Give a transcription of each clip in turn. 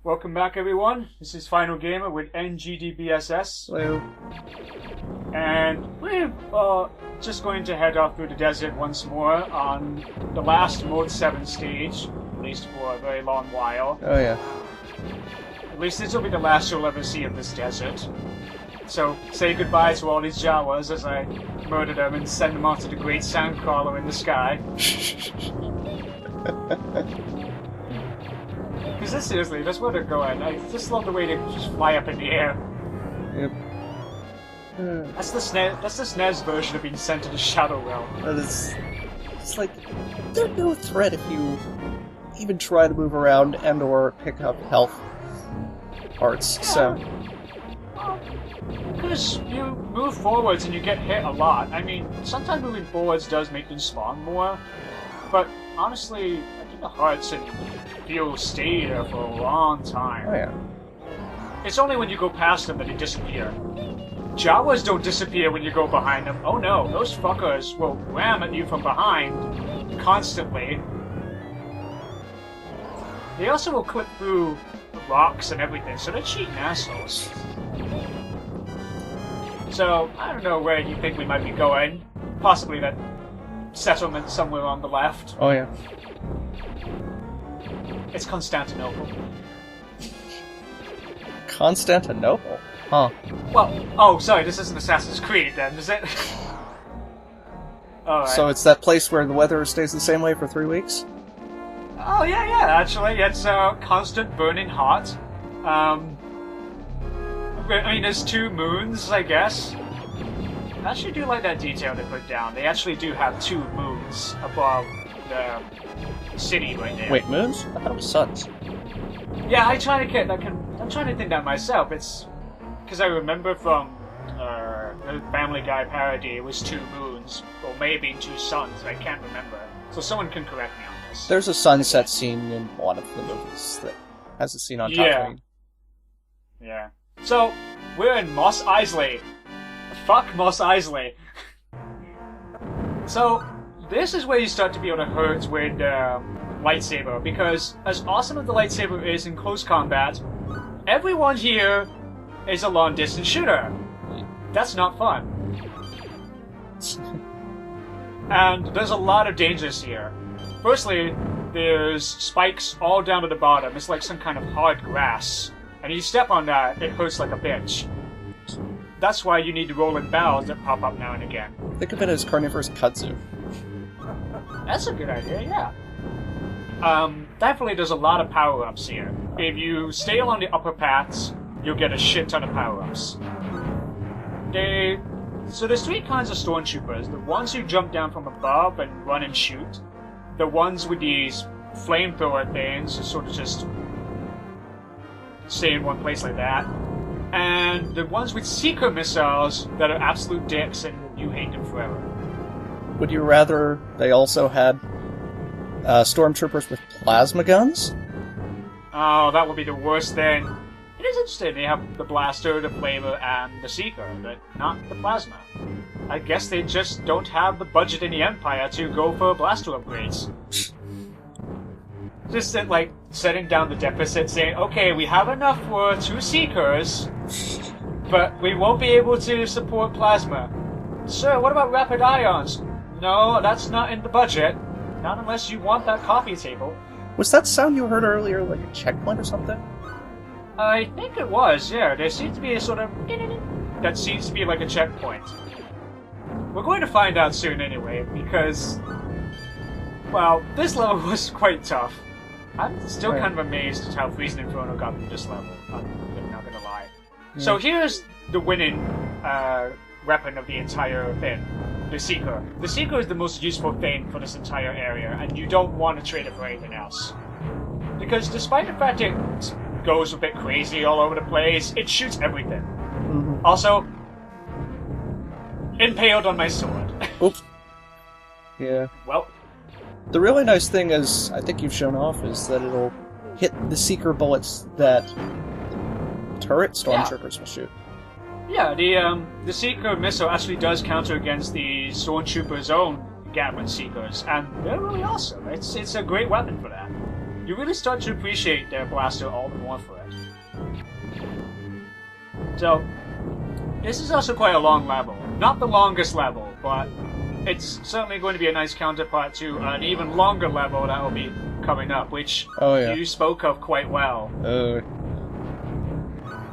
Welcome back, everyone. This is Final Gamer with NGDBSS. Hello. And we're just going to head off through the desert once more on the last Mode 7 stage, at least for a very long while. Oh, yeah. At least this will be the last you'll ever see of this desert. So, say goodbye to all these Jawas as I murder them and send them off to the great sandcrawler in the sky. Because seriously, that's where they're going. I just love the way they just fly up in the air. Yep. That's the SNES version of being sent to the Shadow Realm. It's like, there's no threat if you even try to move around and or pick up health parts, Yeah. so... Because you move forwards and you get hit a lot. I mean, sometimes moving forwards does make them spawn more, but honestly, I think the hearts and you'll stay there for a long time. Oh, yeah. It's only when you go past them that they disappear. Jawas don't disappear when you go behind them. Oh no, those fuckers will ram at you from behind constantly. They also will clip through rocks and everything, so they're cheating assholes. So, I don't know where you think we might be going. Possibly that settlement somewhere on the left. Oh, yeah. It's Constantinople. Constantinople? Huh. Well, oh, sorry, this isn't Assassin's Creed then, is it? Alright. So it's that place where the weather stays the same way for 3 weeks? Oh, yeah, actually, it's constant burning hot. I mean, there's 2 moons, I guess. I actually do like that detail they put down. They actually do have 2 moons above the city right there. Wait, moons? I thought it was suns. Yeah, I'm trying to think that myself. It's because I remember from the Family Guy parody, it was 2 moons, or maybe 2 suns. I can't remember. So someone can correct me on this. There's a sunset scene in one of the movies that has a scene on top of it. Yeah. So, we're in Mos Eisley. Fuck Mos Eisley. So, this is where you start to be able to hurt with lightsaber, because as awesome as the lightsaber is in close combat, everyone here is a long-distance shooter. That's not fun. And there's a lot of dangers here. Firstly, there's spikes all down to the bottom. It's like some kind of hard grass. And you step on that, it hurts like a bitch. That's why you need the rolling barrels that pop up now and again. Think of it as carnivorous kudzu. That's a good idea, yeah. Thankfully there's a lot of power-ups here. If you stay along the upper paths, you'll get a shit ton of power-ups. So there's 3 kinds of stormtroopers. The ones who jump down from above and run and shoot. The ones with these flamethrower things who sort of just stay in one place like that. And the ones with seeker missiles that are absolute dicks and you hate them forever. Would you rather they also had stormtroopers with plasma guns? Oh, that would be the worst thing. It is interesting, they have the blaster, the flamer, and the seeker, but not the plasma. I guess they just don't have the budget in the Empire to go for blaster upgrades. Just like setting down the deficit, saying, okay, we have enough for 2 seekers, but we won't be able to support plasma. Sir, what about rapid ions? No, that's not in the budget. Not unless you want that coffee table. Was that sound you heard earlier like a checkpoint or something? I think it was, yeah. There seems to be a sort of... that seems to be like a checkpoint. We're going to find out soon anyway, because... well, this level was quite tough. I'm still kind of amazed at how Freezing Inferno got through this level. I'm not gonna lie. Yeah. So here's the winning weapon of the entire thing. The Seeker. The Seeker is the most useful thing for this entire area, and you don't want to trade it for anything else. Because despite the fact it goes a bit crazy all over the place, it shoots everything. Mm-hmm. Also, impaled on my sword. Oops. Yeah. Well... the really nice thing is, I think you've shown off, is that it'll hit the Seeker bullets that turret stormtroopers will shoot. Yeah, the Seeker missile actually does counter against the stormtroopers' own Gatling Seekers, and they're really awesome. It's a great weapon for that. You really start to appreciate their blaster all the more for it. So, this is also quite a long level. Not the longest level, but it's certainly going to be a nice counterpart to an even longer level that will be coming up, which you spoke of quite well.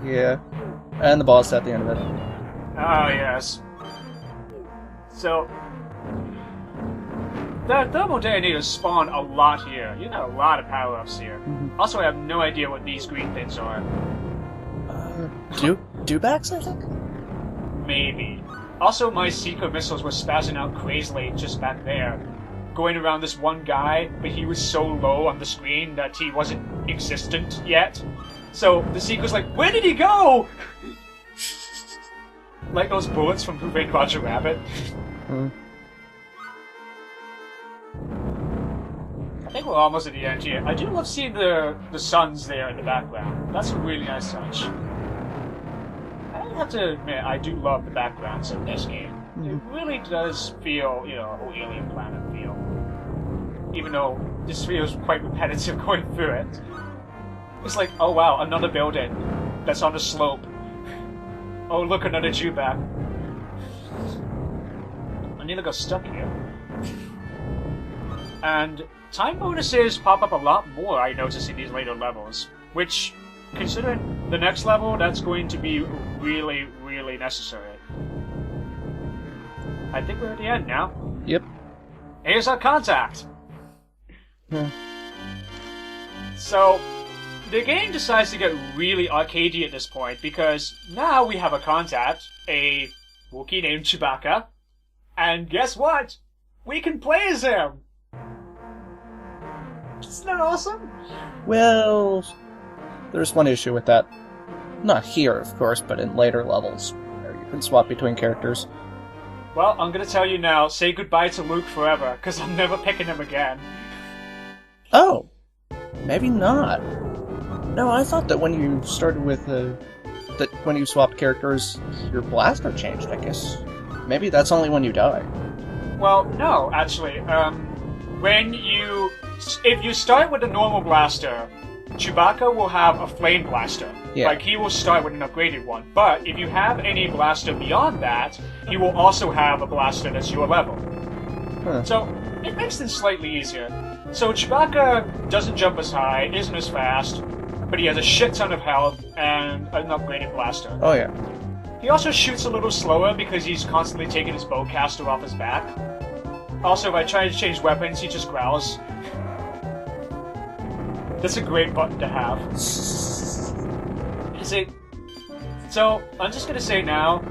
Yeah. And the boss at the end of it. Oh, yes. So, the thermal detonators spawn a lot here. You got a lot of power-ups here. Mm-hmm. Also, I have no idea what these green things are. Dewbacks, I think? Maybe. Also, my secret missiles were spazzing out crazily just back there. Going around this one guy, but he was so low on the screen that he wasn't existent yet. So, the Seeker's like, where did he go? Like those bullets from Who Framed Roger Rabbit. I think we're almost at the end here. I do love seeing the suns there in the background. That's a really nice touch. I have to admit, I do love the backgrounds of this game. It really does feel, a alien planet feel. Even though this feels quite repetitive going through it. It's like, oh wow, another building that's on a slope. Oh look, another Dewback. I nearly got stuck here. And time bonuses pop up a lot more, I notice, in these later levels. Which, considering the next level, that's going to be really, really necessary. I think we're at the end now. Yep. Here's our contact! So, the game decides to get really arcadey at this point, because now we have a contact, a Wookiee named Chewbacca, and guess what? We can play as him! Isn't that awesome? Well, there's one issue with that. Not here, of course, but in later levels, where you can swap between characters. Well, I'm gonna tell you now, say goodbye to Luke forever, because I'm never picking him again. Oh! Maybe not. No, I thought that when you started with, that when you swapped characters, your blaster changed, I guess. Maybe that's only when you die. Well, no, actually, if you start with a normal blaster, Chewbacca will have a flame blaster. Yeah. Like, he will start with an upgraded one. But if you have any blaster beyond that, he will also have a blaster that's your level. So, it makes things slightly easier. So Chewbacca doesn't jump as high, isn't as fast, but he has a shit ton of health and an upgraded blaster. Oh yeah. He also shoots a little slower because he's constantly taking his bowcaster off his back. Also, if I try to change weapons, he just growls. That's a great button to have. See, so I'm just gonna say now,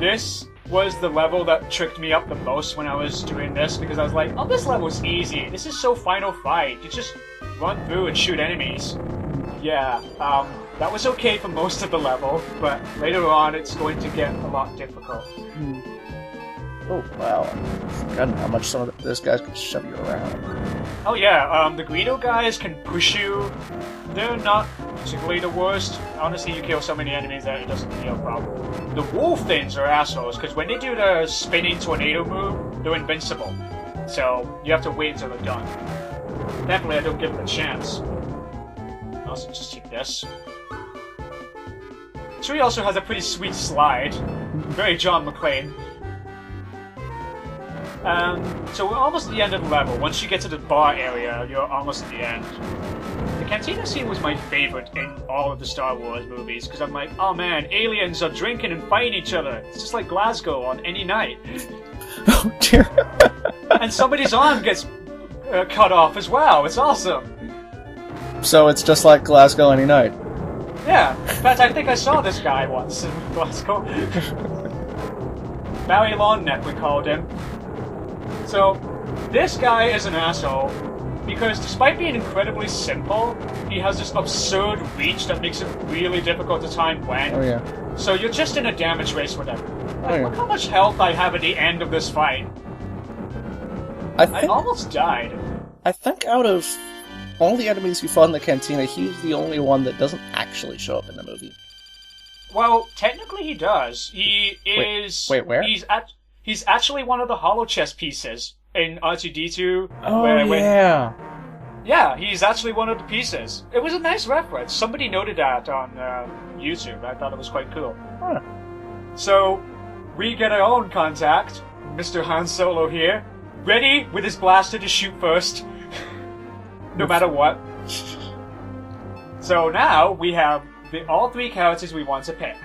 this was the level that tricked me up the most when I was doing this, because I was like, oh, this level's easy. This is so Final Fight. You just run through and shoot enemies. Yeah, that was okay for most of the level, but later on it's going to get a lot difficult. Oh, wow. I've forgotten how much some of those guys can shove you around. Oh yeah, the Greedo guys can push you. They're not particularly the worst. Honestly, you kill so many enemies that it doesn't feel a problem. The wolf things are assholes, because when they do the spinning tornado move, they're invincible. So, you have to wait until they're done. Thankfully, I don't give them a chance. I'll also just take this. Tree also has a pretty sweet slide. Very John McClane. So we're almost at the end of the level. Once you get to the bar area, you're almost at the end. The cantina scene was my favorite in all of the Star Wars movies, because I'm like, oh man, aliens are drinking and fighting each other. It's just like Glasgow on any night. Oh dear. And somebody's arm gets cut off as well. It's awesome. So it's just like Glasgow any night. Yeah. In fact, I think I saw this guy once in Glasgow. Barry Longneck, we called him. So, this guy is an asshole, because despite being incredibly simple, he has this absurd reach that makes it really difficult to time when. Oh yeah. So you're just in a damage race with him. Like, Oh, yeah. Look how much health I have at the end of this fight. I almost died. I think out of all the enemies you fought in the cantina, he's the only one that doesn't actually show up in the movie. Well, technically he does. He is... Wait, where? He's actually one of the hollow chess pieces in R2-D2. Oh, yeah. Yeah, he's actually one of the pieces. It was a nice reference. Somebody noted that on YouTube. I thought it was quite cool. Huh. So, we get our own contact, Mr. Han Solo here, ready with his blaster to shoot first, no matter what. So now, we have all 3 characters we want to pick.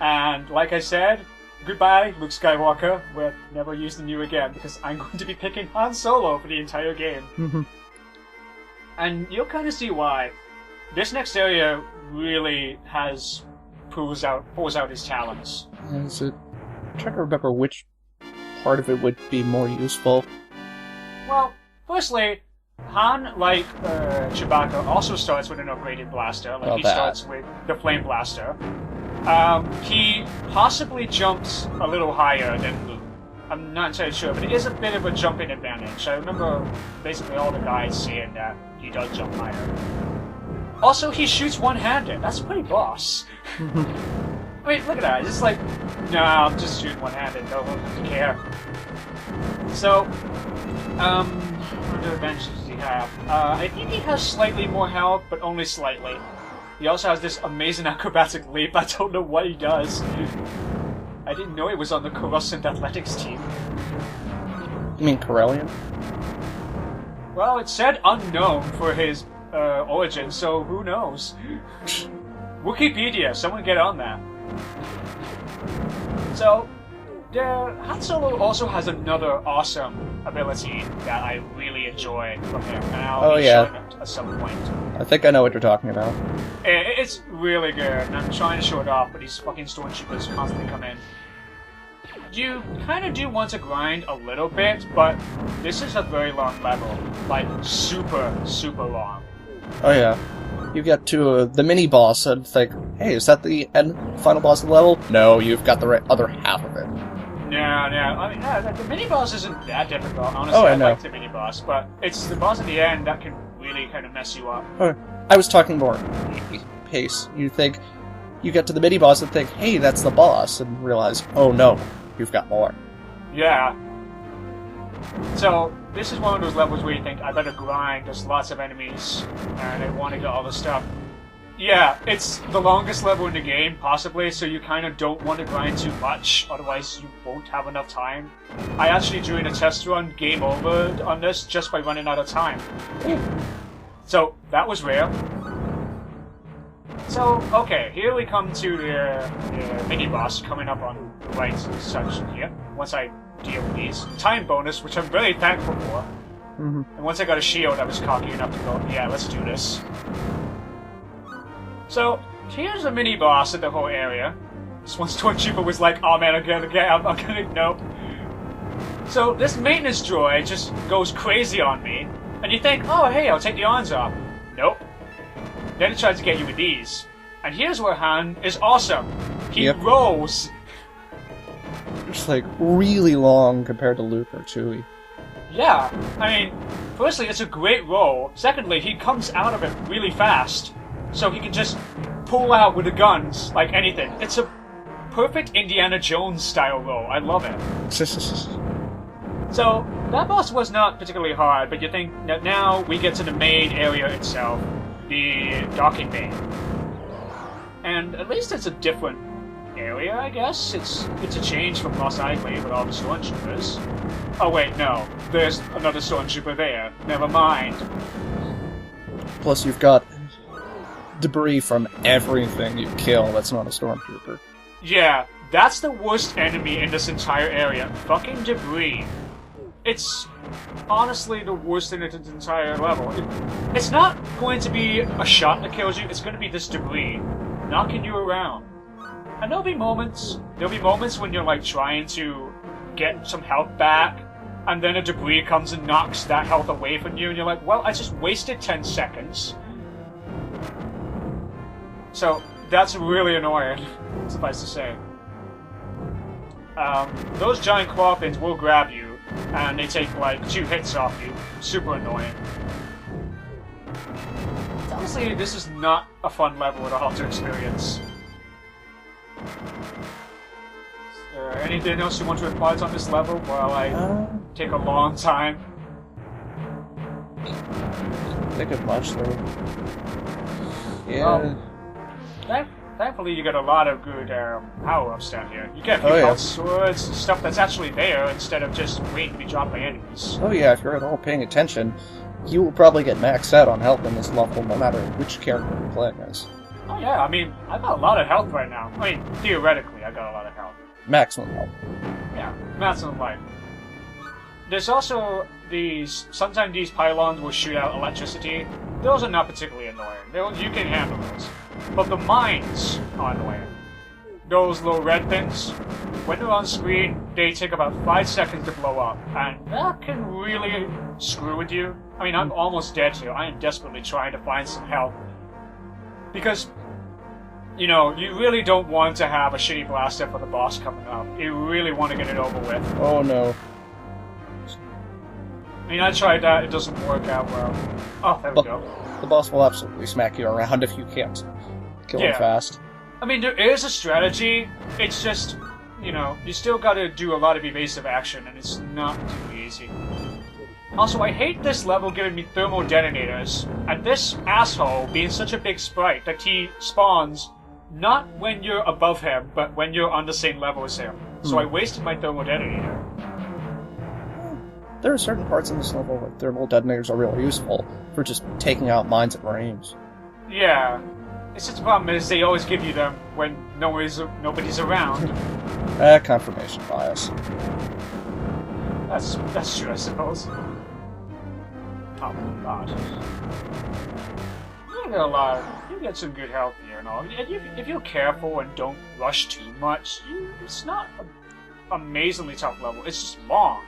And like I said, goodbye, Luke Skywalker. We're never using you again, because I'm going to be picking Han Solo for the entire game. And you'll kind of see why. This next area really pulls out his talents. I'm trying to remember which part of it would be more useful. Well, firstly, Han, like Chewbacca, also starts with an upgraded blaster. Like, he starts with the Flame Blaster. He possibly jumps a little higher than Luke. I'm not entirely sure, but it is a bit of a jumping advantage. I remember basically all the guys saying that he does jump higher. Also, he shoots one-handed. That's pretty boss. I mean, look at that. It's like, no, I'm just shooting one-handed. No one doesn't care. So, what other advantages does he have? I think he has slightly more health, but only slightly. He also has this amazing acrobatic leap. I don't know what he does. I didn't know he was on the Coruscant Athletics team. You mean Corellian? Well, it said unknown for his origin, so who knows? Wikipedia, someone get on that. So, Han Solo also has another awesome ability that I really enjoy from him, and I'll be showing it at some point. I think I know what you're talking about. It's really good, and I'm trying to show it off, but these fucking stormtroopers constantly come in. You kind of do want to grind a little bit, but this is a very long level. Like, super, super long. Oh yeah. You get to the mini-boss and think, hey, is that the final boss of the level? No, you've got the other half of it. No. I mean, the mini-boss isn't that difficult. Honestly, I like the mini-boss, but it's the boss at the end that can really kind of mess you up. I was talking more pace. You think, you get to the mini-boss and think, hey, that's the boss, and realize, oh no, you've got more. Yeah. So, this is one of those levels where you think, I better grind, there's lots of enemies, and I want to get all the stuff. Yeah, it's the longest level in the game, possibly, so you kind of don't want to grind too much, otherwise you won't have enough time. I actually, during a test run, game over on this just by running out of time. So, that was rare. So, okay, here we come to the mini-boss coming up on the right section here, once I deal with these. Time bonus, which I'm very thankful for. And once I got a shield, I was cocky enough to go, yeah, let's do this. So, here's a mini-boss in the whole area. This one stormtrooper was like, oh man, I'm gonna, nope. So, this maintenance droid just goes crazy on me, and you think, oh hey, I'll take the arms off. Nope. Then it tries to get you with these. And here's where Han is awesome. He rolls. It's like really long compared to Luke or Chewie. Yeah, I mean, firstly, it's a great roll. Secondly, he comes out of it really fast. So he can just pull out with the guns like anything. It's a perfect Indiana Jones style roll. I love it. So, that boss was not particularly hard, but you think that now we get to the main area itself. The docking bay. And at least it's a different area, I guess. It's a change from Mos Eisley with all the stormtroopers. Oh wait, no. There's another stormtrooper there. Never mind. Plus you've got debris from everything you kill that's not a stormtrooper. Yeah, that's the worst enemy in this entire area. Fucking debris. It's honestly the worst in its entire level. It's not going to be a shot that kills you, it's going to be this debris knocking you around. And there'll be moments when you're like trying to get some health back, and then a debris comes and knocks that health away from you, and you're like, well, I just wasted 10 seconds. So, that's really annoying, suffice to say. Those giant claw fins will grab you, and they take like 2 hits off you. Super annoying. Honestly, this is not a fun level at all to experience. Anything else you want to impart on this level while I take a long time? think of much, though. Well, Yeah. thankfully, you get a lot of good power-ups down here. You get a few Oh, yeah. health swords, stuff that's actually there, instead of just waiting to be dropped by enemies. Oh yeah, if you're at all paying attention, you will probably get maxed out on health in this level, no matter which character you're playing as. Oh yeah, I mean, I got a lot of health right now. I mean, theoretically, I got a lot of health. Maximum health. Yeah, maximum life. There's also these... Sometimes these pylons will shoot out electricity. Those are not particularly annoying. You can handle those. But the mines are annoying. Those little red things, when they're on screen, they take about 5 seconds to blow up. And that can really screw with you. I mean, I'm almost dead here. I am desperately trying to find some help. Because, you know, you really don't want to have a shitty blaster for the boss coming up. You really want to get it over with. Oh no. I mean, I tried that, it doesn't work out well. Oh, there we go. The boss will absolutely smack you around if you can't kill him fast. I mean, there is a strategy, it's just, you know, you still gotta do a lot of evasive action, and it's not too easy. Also, I hate this level giving me thermal detonators, and this asshole being such a big sprite that he spawns not when you're above him, but when you're on the same level as him. So I wasted my thermal detonator. There are certain parts in this level where thermal detonators are really useful for just taking out mines at range. Yeah. It's just the problem is they always give you them when nobody's around. Confirmation bias. That's true, I suppose. Oh my god. You get some good health here and all. And if you're careful and don't rush too much, it's not an amazingly tough level. It's just long.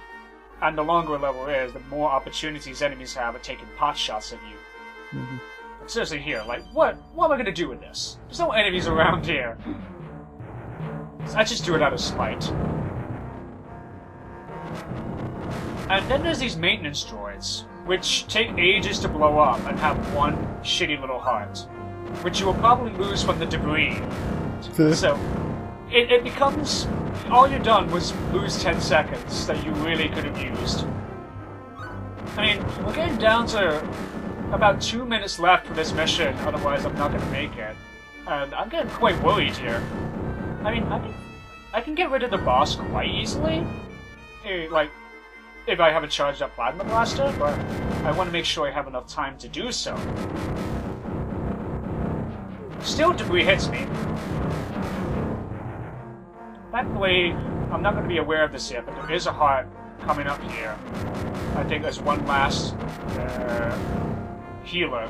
And the longer a level is, the more opportunities enemies have at taking pot shots at you. Mm-hmm. Seriously here, like, what am I gonna do with this? There's no enemies around here. I just do it out of spite. And then there's these maintenance droids, which take ages to blow up and have one shitty little heart, which you will probably lose from the debris. So, it becomes... All you've done was lose 10 seconds that you really could have used. I mean, we're getting down to about 2 minutes left for this mission, otherwise I'm not going to make it. And I'm getting quite worried here. I mean, I can get rid of the boss quite easily. Like, if I have a charged up plasma blaster, but I want to make sure I have enough time to do so. Still, debris hits me. Thankfully, I'm not going to be aware of this yet, but there is a heart coming up here. I think there's one last healer.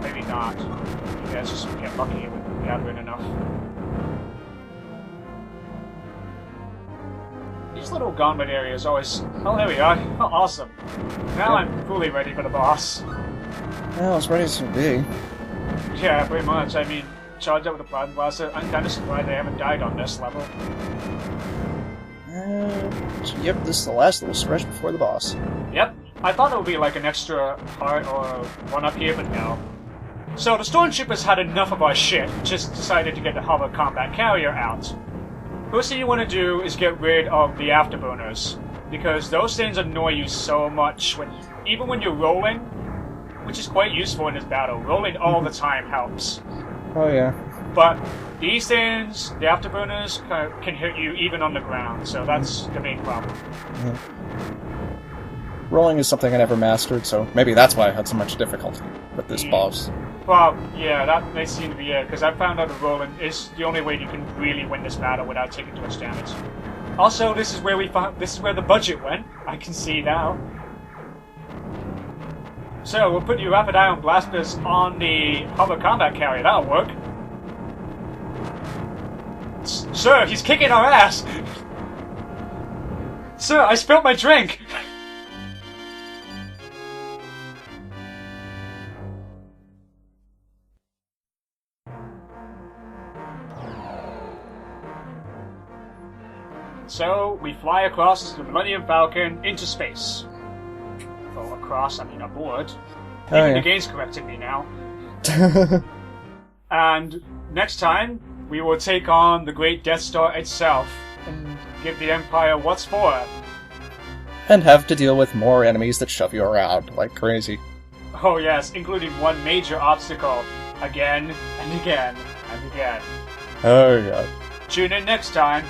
Maybe not. You guys just get lucky with gathering enough. These little gauntlet areas always... Oh, there we are. Oh, awesome. Now I'm fully ready for the boss. Well, as ready as can be. Yeah, pretty much. I mean, charged up with a plasma blaster. I'm kind of surprised I haven't died on this level. Yep, this is the last little stretch before the boss. Yep. I thought it would be like an extra heart or one up here, but no. So the stormtroopers had enough of our shit, just decided to get the hover combat carrier out. First thing you want to do is get rid of the afterburners, because those things annoy you so much even when you're rolling, which is quite useful in this battle. Rolling all the time helps. Oh yeah. But these things, the afterburners, can hit you even on the ground, so that's the main problem. Rolling is something I never mastered, so maybe that's why I had so much difficulty with this boss. Well, yeah, that may seem to be it, because I found out that rolling is the only way you can really win this battle without taking too much damage. Also, this is where the budget went. I can see now. So, we'll put your rapid ion blasters on the hover combat carrier. That'll work. Sir, he's kicking our ass! Sir, I spilled my drink! So, we fly across the Millennium Falcon into space. Well, across, I mean aboard. Even the game's correcting me now. And next time, we will take on the Great Death Star itself and give the Empire what's for. And have to deal with more enemies that shove you around like crazy. Oh yes, including one major obstacle. Again, and again, and again. Oh, yeah. Tune in next time